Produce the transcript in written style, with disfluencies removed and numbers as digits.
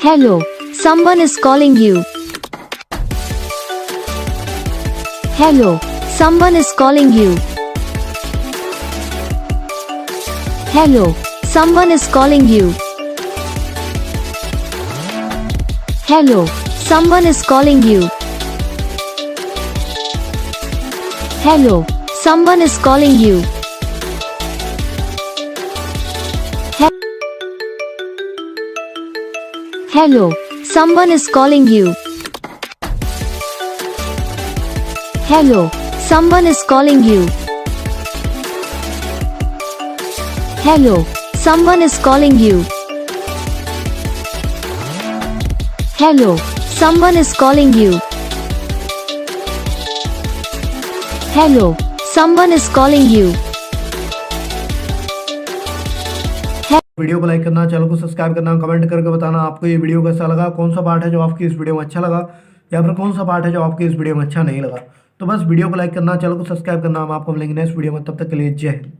Hello, someone is calling you. Hello, someone is calling you. Hello, someone is calling you. Hello, someone is calling you. Hello, someone is calling you. Hello, someone is calling you. Hello, someone is calling you. Hello, someone is calling you. Hello, someone is calling you. Hello, someone is calling you. Video को like करना, channel को subscribe करना, comment करके बताना आपको ये video कैसा लगा, कौन सा पार्ट है जो आपकी इस वीडियो में अच्छा लगा या फिर कौन सा पार्ट है जो आपकी इस वीडियो में अच्छा नहीं लगा। तो बस वीडियो को लाइक करना, चैनल को सब्सक्राइब करना। हम आपको मिलेंगे नेक्स्ट वीडियो में, तब तक के लिए जय हिंद।